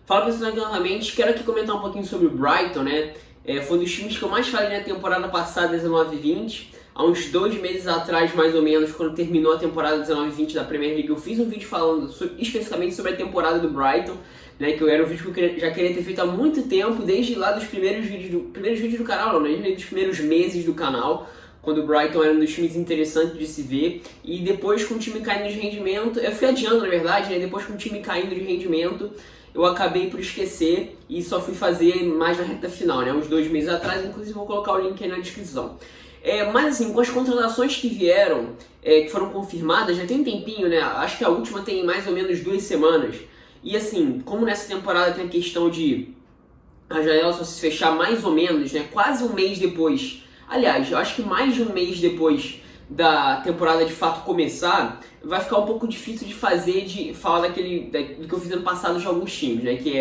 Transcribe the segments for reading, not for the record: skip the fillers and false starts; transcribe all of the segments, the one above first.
Fala pessoal, aqui novamente, quero aqui comentar um pouquinho sobre o Brighton, né? Foi um dos times que eu mais falei na temporada passada, 19-20. Há uns 2 meses atrás, mais ou menos, quando terminou a temporada 19-20 da Premier League, eu fiz um vídeo falando especificamente sobre a temporada do Brighton, né? Que era um vídeo que eu já queria ter feito há muito tempo, desde lá dos primeiros vídeos do canal, não, desde dos primeiros meses do canal, quando o Brighton era um dos times interessantes de se ver, e depois com o time caindo de rendimento, eu fui adiando na verdade, né? Depois com o time caindo de rendimento, eu acabei por esquecer e só fui fazer mais na reta final, né? Uns 2 meses atrás, inclusive vou colocar o link aí na descrição. Mas assim, com as contratações que vieram, que foram confirmadas, já tem um tempinho, né? Acho que a última tem mais ou menos 2 semanas. E assim, como nessa temporada tem a questão de a janela só se fechar mais ou menos, né? Quase um mês depois. Aliás, eu acho que mais de um mês depois da temporada de fato começar, vai ficar um pouco difícil de falar do que eu fiz ano passado de alguns times, né? Que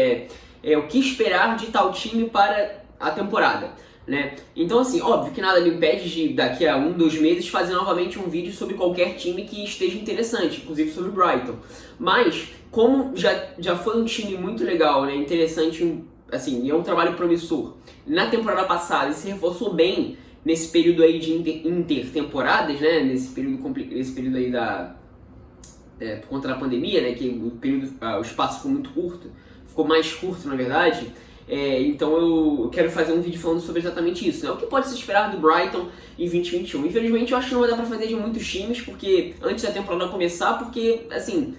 é o que esperar de tal time para a temporada, né? Então assim, óbvio que nada me impede de daqui a 1-2 meses fazer novamente um vídeo sobre qualquer time que esteja interessante, inclusive sobre o Brighton. Mas, como já foi um time muito legal, né? Interessante, assim, e é um trabalho promissor. Na temporada passada, ele se reforçou bem nesse período aí de intertemporadas, né? Nesse período aí por conta da pandemia, né? Que o espaço ficou muito curto, ficou mais curto na verdade. Então eu quero fazer um vídeo falando sobre exatamente isso, né? O que pode se esperar do Brighton em 2021. Infelizmente eu acho que não vai dar pra fazer de muitos times, porque antes da temporada começar, porque assim,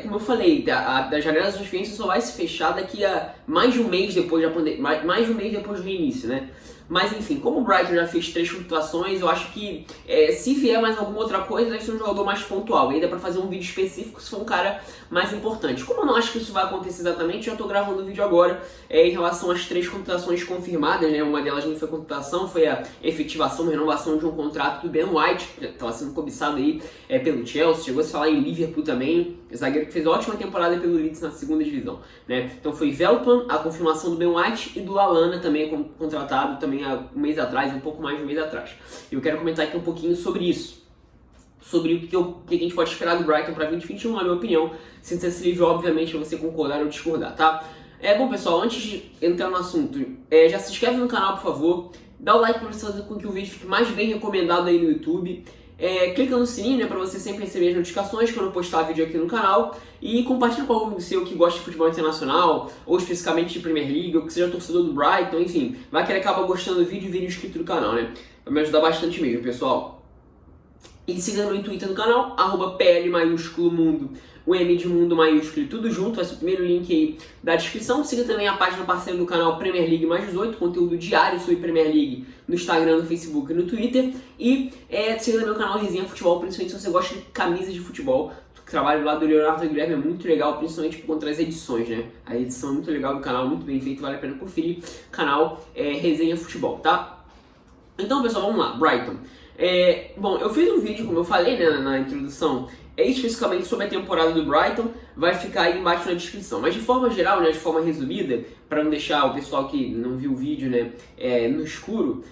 como eu falei, a janela de transferência só vai se fechar daqui a mais de um mês depois da pandemia, mais de um mês depois do reinício, né? Mas enfim, como o Brighton já fez 3 contratações, eu acho que se vier mais alguma outra coisa, deve ser um jogador mais pontual. E aí dá pra fazer um vídeo específico se for um cara mais importante. Como eu não acho que isso vai acontecer exatamente, eu já tô gravando o vídeo agora em relação às 3 contratações confirmadas, né? Uma delas nem foi contratação, foi a efetivação, a renovação de um contrato do Ben White, que estava sendo cobiçado aí pelo Chelsea, chegou a se falar em Liverpool também, zagueiro que fez uma ótima temporada pelo Leeds na segunda divisão, né? Então foi Veltman, a confirmação do Ben White, e do Lallana também contratado também há um mês atrás, um pouco mais de um mês atrás. Eu quero comentar aqui um pouquinho sobre isso, sobre o que a gente pode esperar do Brighton para 2021, na minha opinião, sem ser livre, obviamente, para você concordar ou discordar, tá? Bom, pessoal, antes de entrar no assunto, já se inscreve no canal, por favor, dá o like para você fazer com que o vídeo fique mais bem recomendado aí no YouTube, clica no sininho, né, para você sempre receber as notificações quando eu postar vídeo aqui no canal, e compartilha com algum seu que gosta de futebol internacional, ou especificamente de Premier League, ou que seja torcedor do Brighton, enfim, vai que ele acaba gostando do vídeo e vira inscrito no canal, né? Vai me ajudar bastante mesmo, pessoal. E siga no Twitter do canal, @PL maiúsculo mundo, o M de mundo maiúsculo e tudo junto, vai ser o primeiro link aí da descrição. Siga também a página parceira do canal Premier League mais 18, conteúdo diário sobre Premier League no Instagram, no Facebook e no Twitter. E siga também o canal Resenha Futebol, principalmente se você gosta de camisas de futebol. O trabalho lá do Leonardo Guilherme é muito legal, principalmente por conta das edições, né? A edição é muito legal do canal, muito bem feito, vale a pena conferir. Canal Resenha Futebol, tá? Então, pessoal, vamos lá, Brighton. Bom, eu fiz um vídeo, como eu falei, né, na introdução, especificamente sobre a temporada do Brighton, vai ficar aí embaixo na descrição. Mas de forma geral, né, de forma resumida, para não deixar o pessoal que não viu o vídeo, né, no escuro,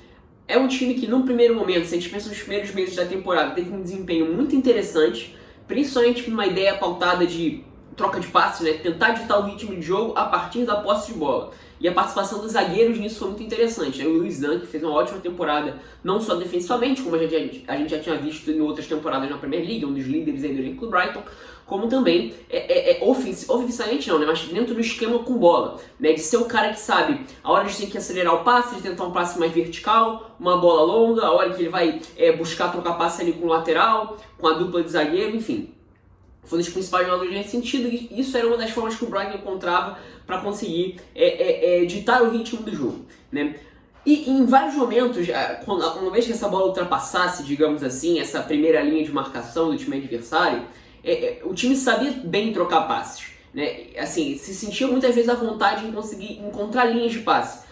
é um time que, num primeiro momento, se a gente pensa nos primeiros meses da temporada, teve um desempenho muito interessante, principalmente com uma ideia pautada de troca de passes, né, tentar ditar o ritmo de jogo a partir da posse de bola. E a participação dos zagueiros nisso foi muito interessante, né? O Luiz Dunk fez uma ótima temporada, não só defensivamente, como a gente já tinha visto em outras temporadas na Premier League, um dos líderes aí do elenco do Brighton, como também oficialmente não, né? Mas dentro do esquema com bola, né? De ser o cara que sabe a hora de ter que acelerar o passe, de tentar um passe mais vertical, uma bola longa, a hora que ele vai buscar trocar passe ali com o lateral, com a dupla de zagueiro, enfim. Foi um dos principais jogadores nesse sentido, e isso era uma das formas que o Brighton encontrava para conseguir ditar o ritmo do jogo, né? E em vários momentos, uma vez que essa bola ultrapassasse, digamos assim, essa primeira linha de marcação do time adversário, o time sabia bem trocar passes, né? Assim, se sentia muitas vezes à vontade em conseguir encontrar linhas de passe.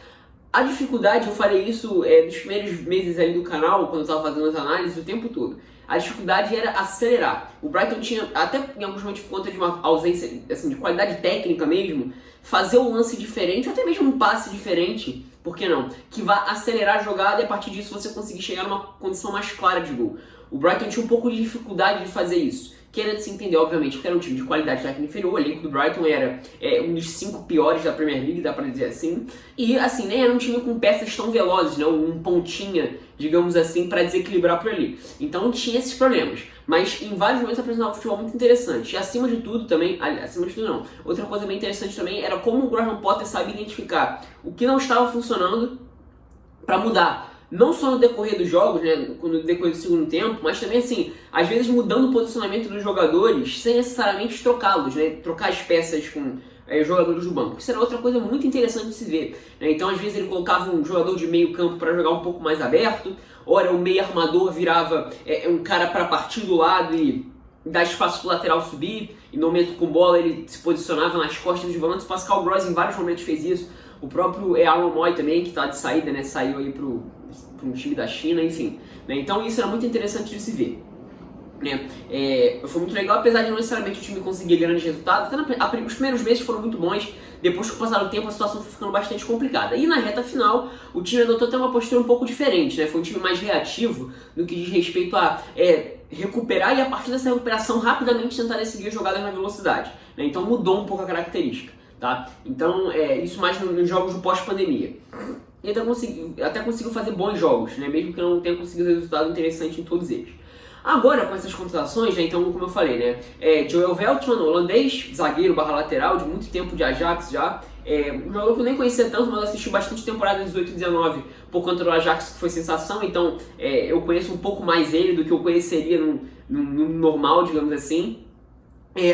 A dificuldade, eu falei isso nos primeiros meses ali do canal, quando eu estava fazendo as análises o tempo todo. A dificuldade era acelerar. O Brighton tinha, até em alguns momentos por conta de uma ausência assim, de qualidade técnica mesmo, fazer um lance diferente, ou até mesmo um passe diferente, por que não? Que vá acelerar a jogada e a partir disso você conseguir chegar numa condição mais clara de gol. O Brighton tinha um pouco de dificuldade de fazer isso. que era de se entender, obviamente, porque era um time de qualidade técnica inferior. O elenco do Brighton era um dos 5 piores da Premier League, dá pra dizer assim. E, assim, nem era um time com peças tão velozes, né? Um pontinha, digamos assim, para desequilibrar por ali. Então tinha esses problemas. Mas em vários momentos apresentava um futebol muito interessante. E acima de tudo também, acima de tudo não, outra coisa bem interessante também era como o Graham Potter sabe identificar o que não estava funcionando para mudar. Não só no decorrer dos jogos, né, no decorrer do segundo tempo, mas também assim, às vezes mudando o posicionamento dos jogadores sem necessariamente trocá-los, né, trocar as peças com jogadores do banco. Isso era outra coisa muito interessante de se ver, né? Então às vezes ele colocava um jogador de meio campo para jogar um pouco mais aberto, ora o meio armador virava um cara para partir do lado e dar espaço para o lateral subir, e no momento com bola ele se posicionava nas costas dos volantes. Pascal Gross em vários momentos fez isso, o próprio Aaron Moy também, que está de saída, né, saiu aí para um time da China, enfim, né? Então isso era muito interessante de se ver, né? Foi muito legal, apesar de não necessariamente o time conseguir grandes resultados. Até os primeiros meses foram muito bons, depois que passaram o tempo a situação foi ficando bastante complicada. E na reta final o time adotou até uma postura um pouco diferente, né? Foi um time mais reativo no que diz respeito a recuperar e a partir dessa recuperação rapidamente tentar decidir jogadas na velocidade, né? Então mudou um pouco a característica, tá? Então isso mais nos jogos do pós-pandemia. E até conseguiu fazer bons jogos, né? Mesmo que não tenha conseguido resultado interessante em todos eles. Agora, com essas contratações, né, então, como eu falei, né, Joel Veltman, holandês, zagueiro barra lateral, de muito tempo de Ajax já, um jogador que eu nem conhecia tanto, mas assisti bastante temporada 18 e 19 por conta do Ajax, que foi sensação, então eu conheço um pouco mais ele do que eu conheceria no normal, digamos assim.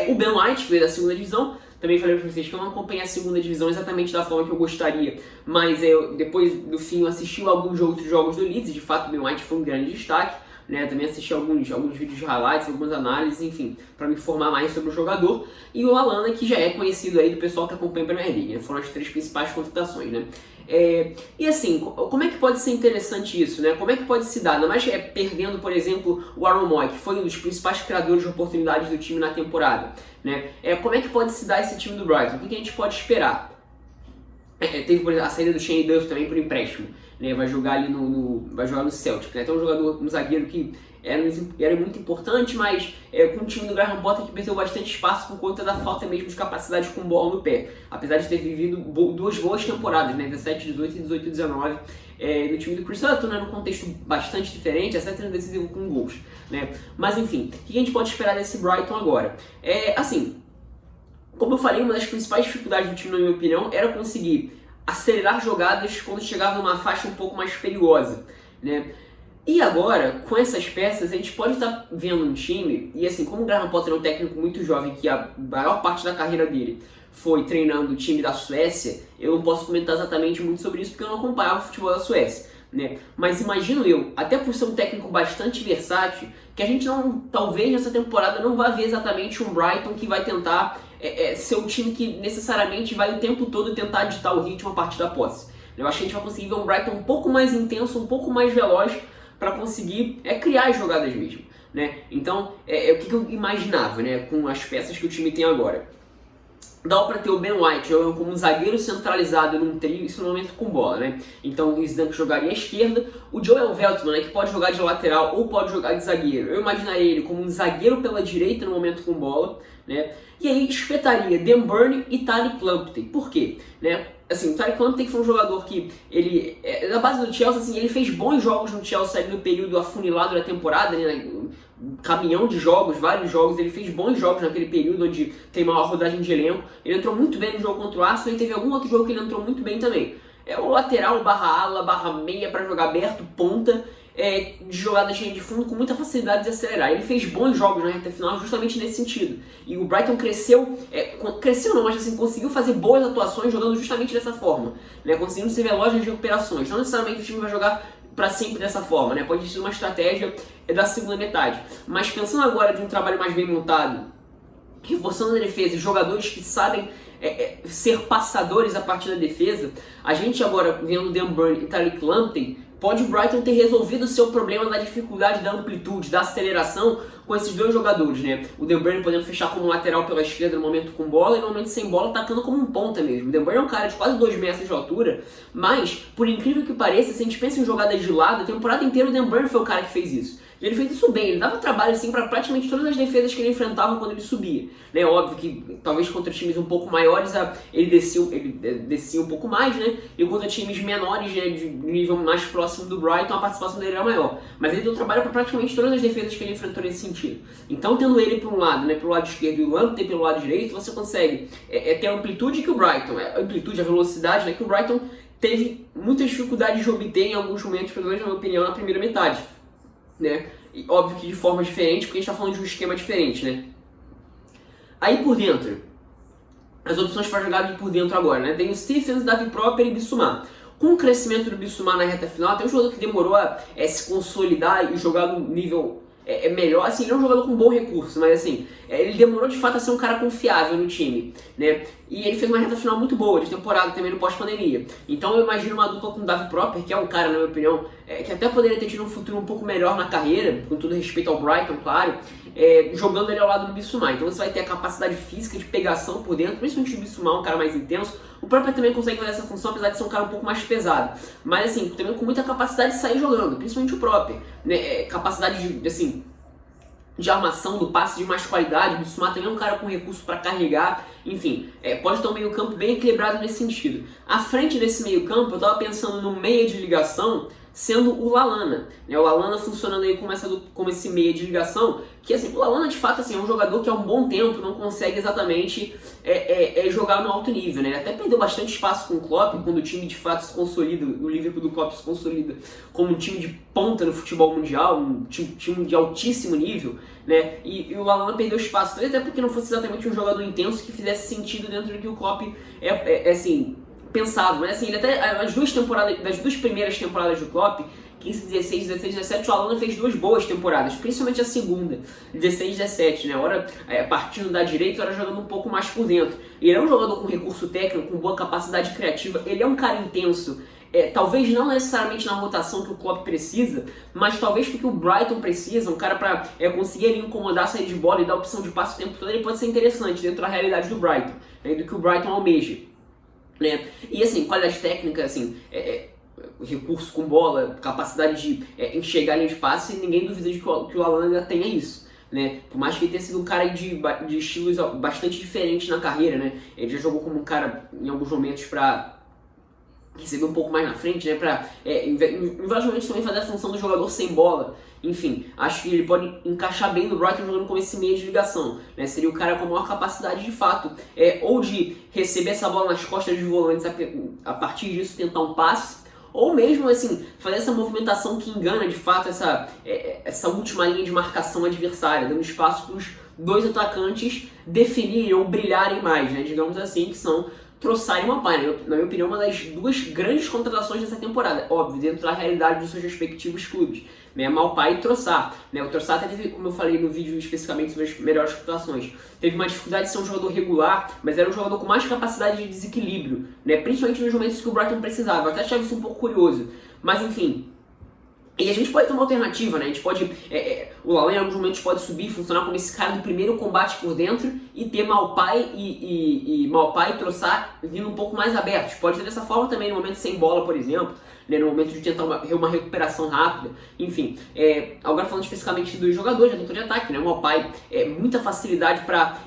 O Ben White, que veio da segunda divisão, também falei para vocês que eu não acompanhei a segunda divisão exatamente da forma que eu gostaria, mas depois do fim eu assisti alguns outros jogos do Leeds, e de fato o Ben White foi um grande destaque, né? Também assisti alguns vídeos de highlights, algumas análises, enfim, para me informar mais sobre o jogador. E o Lallana, que já é conhecido aí do pessoal que acompanha a Premier League, né? Foram as 3 principais contratações, né? E assim, como é que pode ser interessante isso, né? Como é que pode se dar? Ainda mais perdendo, por exemplo, o Aaron Moy, que foi um dos principais criadores de oportunidades do time na temporada, né? Como é que pode se dar esse time do Brighton? O que a gente pode esperar? Teve, por exemplo, a saída do Shane Duff também por empréstimo, né? Vai jogar ali vai jogar no Celtic, né? Então um zagueiro que era muito importante, mas com o time do Graham Potter que perdeu bastante espaço por conta da falta mesmo de capacidade com bola no pé, apesar de ter vivido 2 boas temporadas, né? 17, 18 e 18 e 19 no time do Chris Sutton, né? Num contexto bastante diferente, exceto decisivo com gols, né? Mas enfim, o que a gente pode esperar desse Brighton agora? Assim, como eu falei, uma das principais dificuldades do time, na minha opinião, era conseguir acelerar jogadas quando chegava numa faixa um pouco mais perigosa, né? E agora, com essas peças, a gente pode estar vendo um time, e assim, como o Graham Potter é um técnico muito jovem, que a maior parte da carreira dele foi treinando o time da Suécia, eu não posso comentar exatamente muito sobre isso, porque eu não acompanhava o futebol da Suécia, né? Mas imagino eu, até por ser um técnico bastante versátil, que a gente talvez nessa temporada não vá ver exatamente um Brighton que vai tentar ser um time que necessariamente vai o tempo todo tentar ditar o ritmo a partir da posse. Eu acho que a gente vai conseguir ver um Brighton um pouco mais intenso, um pouco mais veloz, para conseguir criar as jogadas mesmo, né? Então, o que eu imaginava, né, com as peças que o time tem agora? Dá para ter o Ben White jogando como um zagueiro centralizado num trio, isso no momento com bola, né? Então o Luiz Dunk jogaria à esquerda, o Joel Veltman, né, que pode jogar de lateral ou pode jogar de zagueiro. Eu imaginaria ele como um zagueiro pela direita no momento com bola, né? E aí espetaria Dan Burn e Tariq Lamptey. Por quê? Né? Assim, o Tariq Lamptey foi um jogador que ele, da base do Chelsea, assim, ele fez bons jogos no Chelsea ali no período afunilado da temporada, né? Caminhão de jogos, vários jogos, ele fez bons jogos naquele período onde tem maior rodagem de elenco. Ele entrou muito bem no jogo contra o Arsenal e teve algum outro jogo que ele entrou muito bem também. O lateral, barra ala, barra meia para jogar aberto, ponta, de jogada cheia de fundo com muita facilidade de acelerar. Ele fez bons jogos na reta final justamente nesse sentido. E o Brighton cresceu não, mas assim, conseguiu fazer boas atuações jogando justamente dessa forma, né? Conseguindo ser veloz nas recuperações. Não necessariamente o time vai jogar para sempre dessa forma, né? Pode ser uma estratégia da segunda metade. Mas pensando agora de um trabalho mais bem montado, reforçando a defesa, jogadores que sabem ser passadores a partir da defesa, a gente agora vendo Dan Burn e Tariq Lamptey, pode o Brighton ter resolvido o seu problema da dificuldade da amplitude, da aceleração com esses dois jogadores, né? O Dan Burn podendo fechar como lateral pela esquerda no momento com bola e no momento sem bola atacando como um ponta mesmo. O Dan Burn é um cara de quase 2 metros de altura, mas, por incrível que pareça, se a gente pensa em jogadas de lado, a temporada inteira o Dan Burn foi o cara que fez isso. ele fez isso bem, ele dava trabalho assim para praticamente todas as defesas que ele enfrentava quando ele subia, né? Óbvio que talvez contra times um pouco maiores ele descia um pouco mais, né? E contra times menores, né, de nível mais próximo do Brighton, a participação dele era maior. Mas ele deu trabalho para praticamente todas as defesas que ele enfrentou nesse sentido. Então, tendo ele por um lado, né, pelo lado esquerdo e o Lamptey pelo lado direito, você consegue ter a amplitude que o Brighton, a amplitude, a velocidade, né, que o Brighton teve muita dificuldade de obter em alguns momentos, pelo menos na minha opinião, na primeira metade, né? E óbvio que de forma diferente, porque a gente está falando de um esquema diferente, né? Aí por dentro, as opções para jogar por dentro agora, né? Tem o Stephens, Davi Pröpper e Bissouma. Com o crescimento do Bissouma na reta final, tem um jogador que demorou a se consolidar e jogar no nível melhor, assim, ele é um jogador com bom recurso, mas assim, ele demorou de fato a ser um cara confiável no time, né? E ele fez uma reta final muito boa de temporada também no pós-pandemia. Então eu imagino uma dupla com o Davi Pröpper, que é um cara, na minha opinião, que até poderia ter tido um futuro um pouco melhor na carreira, com todo respeito ao Brighton, claro, jogando ele ao lado do Bissouma. Então você vai ter a capacidade física de pegação por dentro, principalmente o Bissouma, um cara mais intenso. O Pröpper também consegue fazer essa função, apesar de ser um cara um pouco mais pesado. Mas assim, também com muita capacidade de sair jogando, principalmente o Pröpper, né? Capacidade de armação, do passe de mais qualidade. O Bissouma também é um cara com recurso para carregar, enfim, pode ter um meio campo bem equilibrado nesse sentido. À frente desse meio campo, eu estava pensando no meia de ligação, sendo o Lallana, né? O Lallana funcionando aí como esse meia de ligação, que assim, o Lallana de fato assim, é um jogador que há um bom tempo não consegue exatamente jogar no alto nível, né? Ele até perdeu bastante espaço com o Klopp, quando o time de fato se consolida, o Liverpool do Klopp se consolida como um time de ponta no futebol mundial, um time de altíssimo nível, né? E o Lallana perdeu espaço, talvez até porque não fosse exatamente um jogador intenso que fizesse sentido dentro do que o Klopp assim, pensava, mas assim, ele até das duas primeiras temporadas do Klopp, 15, 16, 16, 17, o Lallana fez duas boas temporadas, principalmente a segunda, 16, 17, né? Ora partindo da direita, ora jogando um pouco mais por dentro. Ele é um jogador com recurso técnico, com boa capacidade criativa, ele é um cara intenso. Talvez não necessariamente na rotação que o Klopp precisa, mas talvez porque o Brighton precisa, um cara para conseguir ali incomodar a saída de bola e dar opção de passe o tempo todo, ele pode ser interessante dentro da realidade do Brighton, né, do que o Brighton almeja, né? E assim, qualidade técnica, assim, recurso com bola, capacidade de enxergar a linha de passe, ninguém duvida de que o Lallana ainda tenha isso, né? Por mais que ele tenha sido um cara de estilos bastante diferentes na carreira, né? Ele já jogou como um cara em alguns momentos para receber um pouco mais na frente, né? Para em vários momentos também fazer a função do jogador sem bola. Enfim, acho que ele pode encaixar bem no Brighton jogando como esse meio de ligação, né? Seria o cara com maior capacidade de fato, ou de receber essa bola nas costas dos volantes, a partir disso tentar um passe, ou mesmo assim, fazer essa movimentação que engana de fato essa última linha de marcação adversária, dando espaço para os dois atacantes definirem ou brilharem mais, né? Digamos assim, que são Trossard e Maupay, na minha opinião, uma das duas grandes contratações dessa temporada, óbvio, dentro da realidade dos seus respectivos clubes, né? Maupay e Trossard, né? O Trossard teve, como eu falei no vídeo especificamente sobre as melhores contratações, teve uma dificuldade de ser um jogador regular, mas era um jogador com mais capacidade de desequilíbrio, né? Principalmente nos momentos que o Brighton precisava. Eu até achava isso um pouco curioso, mas enfim. E a gente pode ter uma alternativa, né? A gente pode, o Lallana em alguns momentos pode subir, funcionar como esse cara do primeiro combate por dentro e ter Maupay e Trossard vindo um pouco mais abertos. Pode ter dessa forma também no momento sem bola, por exemplo, né? No momento de tentar uma recuperação rápida. Enfim, agora falando especificamente dos jogadores, dentro de ataque, né? O Maupay muita facilidade para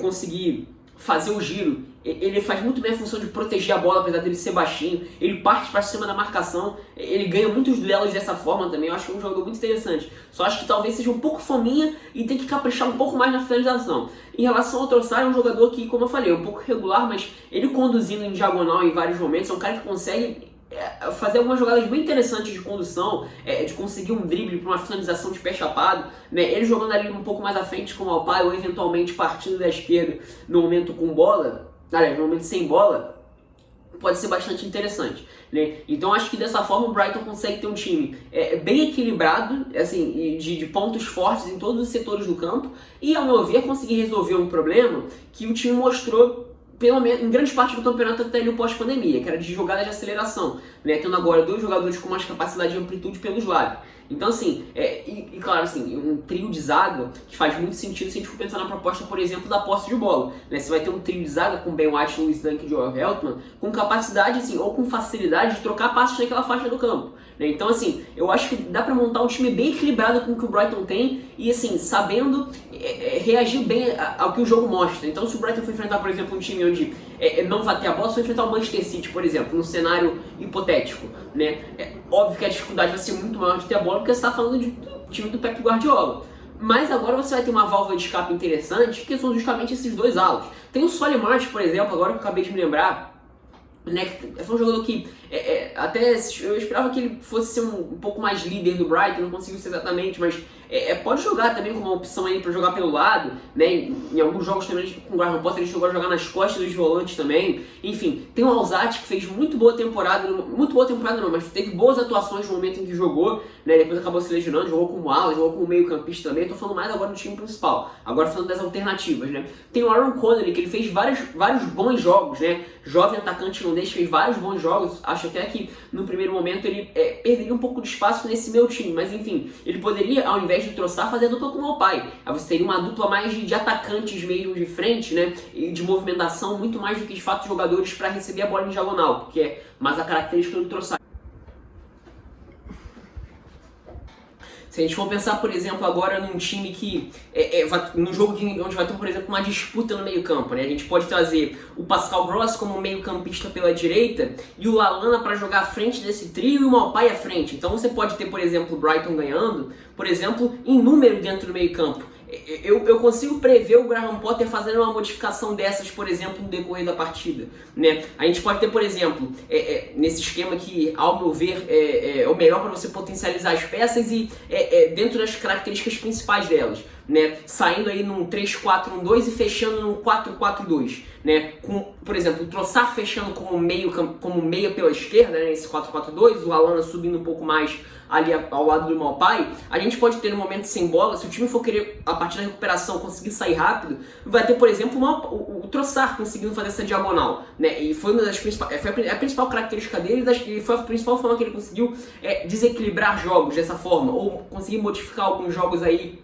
conseguir fazer o giro. Ele faz muito bem a função de proteger a bola, apesar dele ser baixinho. Ele parte para cima da marcação. Ele ganha muitos duelos dessa forma também. Eu acho que é um jogador muito interessante. Só acho que talvez seja um pouco fominha e tem que caprichar um pouco mais na finalização. Em relação ao Trossard, é um jogador que, como eu falei, é um pouco regular, mas ele conduzindo em diagonal em vários momentos, é um cara que consegue fazer algumas jogadas bem interessantes de condução, de conseguir um drible para uma finalização de pé chapado, né? Ele jogando ali um pouco mais à frente com o Maupay, ou eventualmente partindo da esquerda no momento com bola, no momento sem bola, pode ser bastante interessante, né? Então acho que dessa forma o Brighton consegue ter um time bem equilibrado, assim, de pontos fortes em todos os setores do campo, e ao meu ver conseguir resolver um problema que o time mostrou pelo menos em grande parte do campeonato até ali o pós-pandemia, que era de jogada de aceleração, né? Tendo agora 2 jogadores com mais capacidade de amplitude pelos lados. Então, assim, claro, assim, um trio de zaga que faz muito sentido se a gente for pensar na proposta, por exemplo, da posse de bola, né? Você vai ter um trio de zaga com Ben White, Lewis Dunk e Joel Veltman com capacidade, assim, ou com facilidade de trocar passes naquela faixa do campo, né? Então, assim, eu acho que dá pra montar um time bem equilibrado com o que o Brighton tem e, assim, sabendo reagir bem ao que o jogo mostra. Então, se o Brighton for enfrentar, por exemplo, um time onde não vai ter a bola, se for enfrentar o Manchester City, por exemplo, num cenário hipotético, né? Óbvio que a dificuldade vai ser muito maior de ter a bola porque você está falando de time do Pep Guardiola. Mas agora você vai ter uma válvula de escape interessante, que são justamente esses 2 alas. Tem o Solly March, por exemplo, agora que eu acabei de me lembrar, né, foi um jogador que até eu esperava que ele fosse ser um pouco mais líder do Brighton, não conseguiu ser exatamente, mas pode jogar também como uma opção aí para jogar pelo lado, né? Em alguns jogos também com o Graham Potter ele chegou a jogar nas costas dos volantes também. Enfim, tem o Alzate que fez muito boa temporada não, mas teve boas atuações no momento em que jogou, né? Depois acabou se lesionando, jogou como ala, jogou como meio campista também. Tô falando mais agora do time principal, agora falando das alternativas, né? Tem o Aaron Connolly que ele fez vários bons jogos, né? Jovem atacante irlandês, fez vários bons jogos. Acho até que no primeiro momento ele perderia um pouco de espaço nesse meu time, mas enfim, ele poderia, ao invés de Trossard, fazer a dupla com o Maupay. Aí você teria uma dupla mais de atacantes mesmo de frente, né? E de movimentação muito mais do que de fato jogadores para receber a bola em diagonal, que é mais a característica do Trossard. Se a gente for pensar, por exemplo, agora num time que, num jogo onde vai ter, por exemplo, uma disputa no meio campo, né? A gente pode trazer o Pascal Gross como meio campista pela direita e o Lallana para jogar à frente desse trio e o Maupay à frente. Então você pode ter, por exemplo, o Brighton ganhando, por exemplo, em número dentro do meio campo. Eu consigo prever o Graham Potter fazendo uma modificação dessas, por exemplo, no decorrer da partida, né? A gente pode ter, por exemplo, nesse esquema que, ao meu ver, é o melhor para você potencializar as peças e dentro das características principais delas, né? Saindo aí num 3-4-1-2 e fechando num 4-4-2, né? Com, por exemplo, o Trossard fechando como meia pela esquerda, né? Esse 4-4-2, o Lallana subindo um pouco mais ali ao lado do Maupay. A gente pode ter no momento sem bola, se o time for querer, a partir da recuperação, conseguir sair rápido, vai ter, por exemplo, o Trossard conseguindo fazer essa diagonal, né? E foi uma das principais, foi a principal característica dele e foi a principal forma que ele conseguiu desequilibrar jogos dessa forma, ou conseguir modificar alguns jogos aí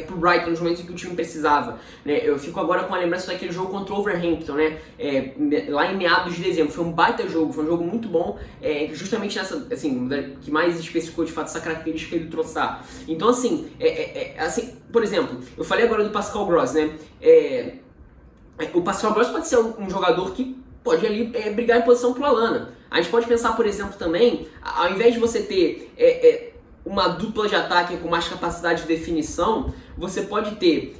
pro Brighton nos momentos em que o time precisava, né? Eu fico agora com a lembrança daquele jogo contra o Wolverhampton, né? Lá em meados de dezembro. Foi um baita jogo, foi um jogo muito bom, justamente nessa, assim, que mais especificou de fato essa característica do Trossard. Então, assim, assim, por exemplo, eu falei agora do Pascal Gross, né? O Pascal Gross pode ser um jogador que pode ali brigar em posição pro Lallana. A gente pode pensar, por exemplo, também, ao invés de você ter uma dupla de ataque com mais capacidade de definição, você pode ter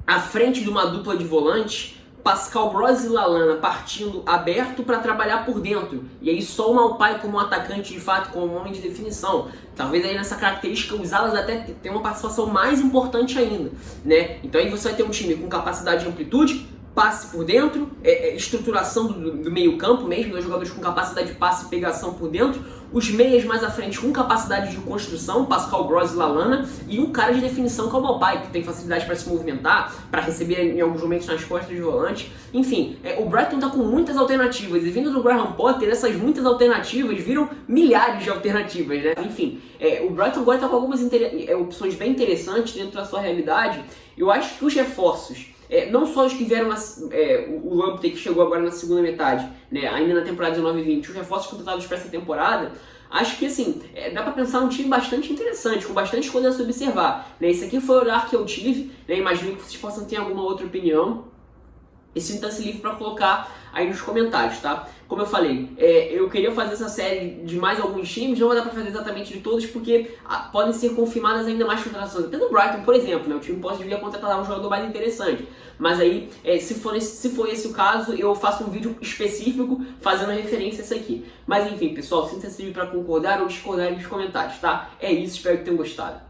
à frente de uma dupla de volante, Pascal Gross e Lallana partindo aberto para trabalhar por dentro. E aí só o Maupay como um atacante de fato, como um homem de definição. Talvez aí nessa característica os alas até tenham uma participação mais importante ainda, né? Então aí você vai ter um time com capacidade de amplitude, passe por dentro, estruturação do meio campo mesmo, dois jogadores com capacidade de passe e pegação por dentro, os meias mais à frente com capacidade de construção, Pascal Gross e Lallana, e um cara de definição que é o Maupay, que tem facilidade para se movimentar, para receber em alguns momentos nas costas de volante. Enfim, o Brighton está com muitas alternativas, e vindo do Graham Potter, essas muitas alternativas viram milhares de alternativas, né? Enfim, o Brighton agora está com algumas opções bem interessantes dentro da sua realidade. Eu acho que os reforços, não só os que vieram, o Lamptey que chegou agora na segunda metade, né, ainda na temporada 19-20, os reforços contratados para essa temporada, acho que assim, dá para pensar um time bastante interessante, com bastante coisa a se observar, né? Esse aqui foi o olhar que eu tive, né? Imagino que vocês possam ter alguma outra opinião e sinta-se livre para colocar aí nos comentários, tá? Como eu falei, eu queria fazer essa série de mais alguns times, não vai dar pra fazer exatamente de todos, porque podem ser confirmadas ainda mais contratações. Até no Brighton, por exemplo, né? O time pode vir a contratar um jogador mais interessante. Mas aí, se for esse o caso, eu faço um vídeo específico fazendo referência a isso aqui. Mas enfim, pessoal, sinta-se livre para concordar ou discordar nos comentários, tá? É isso, espero que tenham gostado.